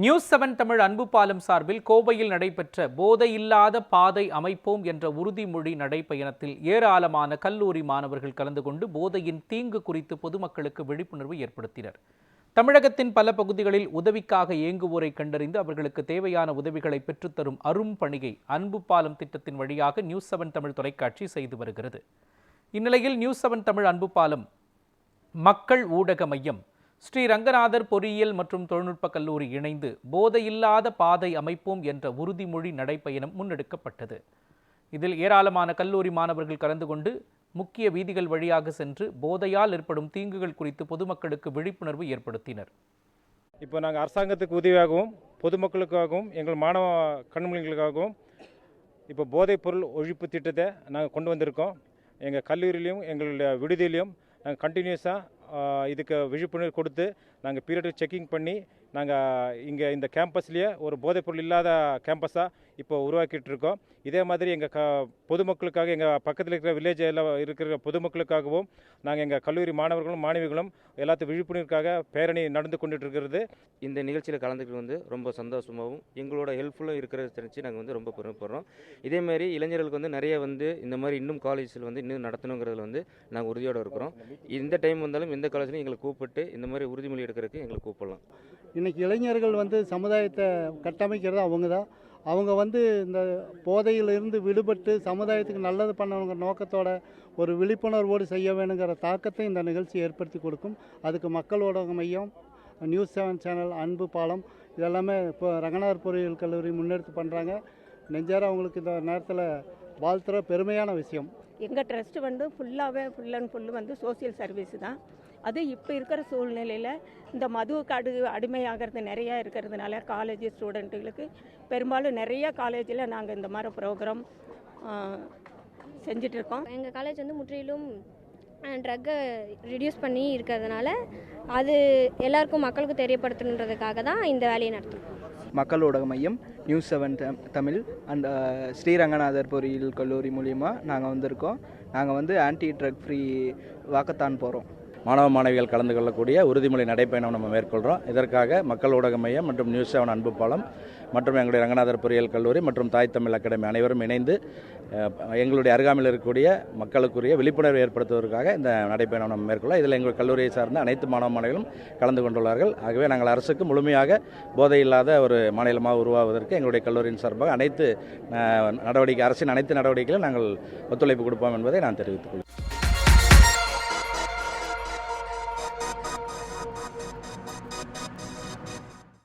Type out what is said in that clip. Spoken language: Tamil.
நியூஸ்7 தமிழ் அன்பு பாலம் சார்பில் கோவையில் நடைபெற்ற போதையில்லாத பாதை அமைப்போம் என்ற உறுதிமொழி நடைபயணத்தில் ஏராளமான கல்லூரி மாணவர்கள் கலந்து கொண்டு போதையின் தீங்கு குறித்து பொதுமக்களுக்கு விழிப்புணர்வு ஏற்படுத்தினர். தமிழகத்தின் பல பகுதிகளில் உதவிக்காக இயங்குவோரை கண்டறிந்து அவர்களுக்கு தேவையான உதவிகளை பெற்றுத்தரும் அரும் பணியை அன்பு பாலம் திட்டத்தின் வழியாக நியூஸ்7 தமிழ் தொலைக்காட்சி செய்து வருகிறது. இந்நிலையில் நியூஸ்7 தமிழ் அன்பு பாலம் மக்கள் ஊடக மையம், ஸ்ரீ ரங்கநாதர் பொறியியல் மற்றும் தொழில்நுட்ப கல்லூரி இணைந்து போதையில்லாத பாதை அமைப்போம் என்ற உறுதிமொழி நடைபயணம் முன்னெடுக்கப்பட்டது. இதில் ஏராளமான கல்லூரி மாணவர்கள் கலந்து கொண்டு முக்கிய வீதிகள் வழியாக சென்று போதையால் ஏற்படும் தீங்குகள் குறித்து பொதுமக்களுக்கு விழிப்புணர்வு ஏற்படுத்தினர். இப்போ நாங்கள் அரசாங்கத்துக்கு உதவியாகவும் பொதுமக்களுக்காகவும் எங்கள் மாணவ கண்மணிகளுக்காகவும் இப்போ போதைப் பொருள் ஒழிப்பு திட்டத்தை நாங்கள் கொண்டு வந்திருக்கோம். எங்கள் கல்லூரியிலையும் எங்களுடைய விடுதியிலையும் நாங்கள் கண்டினியூஸாக இதுக்கு விழிப்புணர்வு கொடுத்து நாங்கள் பீரியட் செக்கிங் பண்ணி நாங்கள் இங்கே இந்த கேம்பஸ்லேயே ஒரு போதைப்பொருள் இல்லாத கேம்பஸாக இப்போ உருவாக்கிட்டு இருக்கோம். இதே மாதிரி எங்கள் பொதுமக்களுக்காக எங்கள் பக்கத்தில் இருக்கிற வில்லேஜ் எல்லாம் இருக்கிற பொதுமக்களுக்காகவும் நாங்கள் எங்கள் கல்லூரி மாணவர்களும் மாணவிகளும் எல்லாத்தையும் விழிப்புணர்வுக்காக பேரணி நடந்து கொண்டுட்டு இருக்கிறது. இந்த நிகழ்ச்சியில் கலந்துக்கிட்டு ரொம்ப சந்தோஷமாகவும் எங்களோட ஹெல்ப்ஃபுல்லாக இருக்கிறத தெரிஞ்சு நாங்கள் ரொம்ப பெருமைப்படுறோம். இதேமாதிரி இளைஞர்களுக்கு நிறைய இந்த மாதிரி இன்னும் காலேஜில் இன்னும் நடத்தணுங்கிறதுல நாங்கள் உறுதியோடு இருக்கிறோம். இந்த டைம் வந்தாலும் எந்த காலேஜ்லையும் எங்களை கூப்பிட்டு இந்த மாதிரி உறுதிமொழி எடுக்கிறதுக்கு எங்களை கூப்பிடலாம். இன்றைக்கி இளைஞர்கள் சமுதாயத்தை கட்டமைக்கிறது அவங்க இந்த போதையிலிருந்து விடுபட்டு சமுதாயத்துக்கு நல்லது பண்ணணுங்கிற நோக்கத்தோட ஒரு விழிப்புணர்வோடு செய்ய வேணுங்கிற தாக்கத்தை இந்த நிகழ்ச்சி ஏற்படுத்தி கொடுக்கும். அதுக்கு மக்கள் ஊடக மையம், நியூஸ்7 சேனல், அன்பு பாலம் இதெல்லாமே இப்போ ரங்கநாதர் பொறியியல் கல்லூரி முன்னெடுத்து பண்ணுறாங்க. நெஞ்சார அவங்களுக்கு இந்த நேரத்தில் வாழ்த்துற பெருமையான விஷயம். எங்கள் trust full and full social service தான். அது இப்போ இருக்கிற சூழ்நிலையில் இந்த மதுவுக்கு அடிமையாகிறது நிறையா இருக்கிறதுனால காலேஜ் ஸ்டூடெண்ட்டுகளுக்கு பெரும்பாலும் நிறைய காலேஜில் நாங்கள் இந்த மாதிரி ப்ரோக்ராம் செஞ்சிட்ருக்கோம். எங்கள் காலேஜ் முற்றிலும் ட்ரக்கை ரிடியூஸ் பண்ணி இருக்கிறதுனால அது எல்லாருக்கும் மக்களுக்கு தெரியப்படுத்தணுன்றதுக்காக தான் இந்த வேலையை நடத்துகிறோம். மக்கள் ஊடக மையம், நியூஸ்7 தமிழ் அண்ட் ஸ்ரீரங்கநாதர் பொறியியல் கல்லூரி மூலிமா நாங்கள் வந்திருக்கோம். நாங்கள் ஆன்டி ட்ரக் ஃப்ரீ வாக்கத்தான் போகிறோம். மாணவ மாணவிகள் கலந்து கொள்ளக்கூடிய உறுதிமொழி நடைப்பயணம் நம்ம மேற்கொள்கிறோம். இதற்காக மக்கள் ஊடக மையம் மற்றும் நியூஸ்7 அன்பு பாலம் மற்றும் எங்களுடைய ரங்கநாதர் பொறியியல் கல்லூரி மற்றும் தாய் தமிழ் அகாடமி அனைவரும் இணைந்து எங்களுடைய அருகாமையில் இருக்கக்கூடிய மக்களுக்குரிய விழிப்புணர்வு ஏற்படுத்துவதற்காக இந்த நடைப்பயணம் நம்ம மேற்கொள்ள. இதில் எங்கள் கல்லூரியை சார்ந்த அனைத்து மாணவ மாணவிகளும் கலந்து கொண்டுள்ளார்கள். ஆகவே நாங்கள் அரசுக்கு முழுமையாக போதையில்லாத ஒரு மாநிலமாக உருவாவதற்கு எங்களுடைய கல்லூரியின் சார்பாக அரசின் அனைத்து நடவடிக்கைகளும் நாங்கள் ஒத்துழைப்பு கொடுப்போம் என்பதை நான் தெரிவித்துக் கொள்கிறேன்.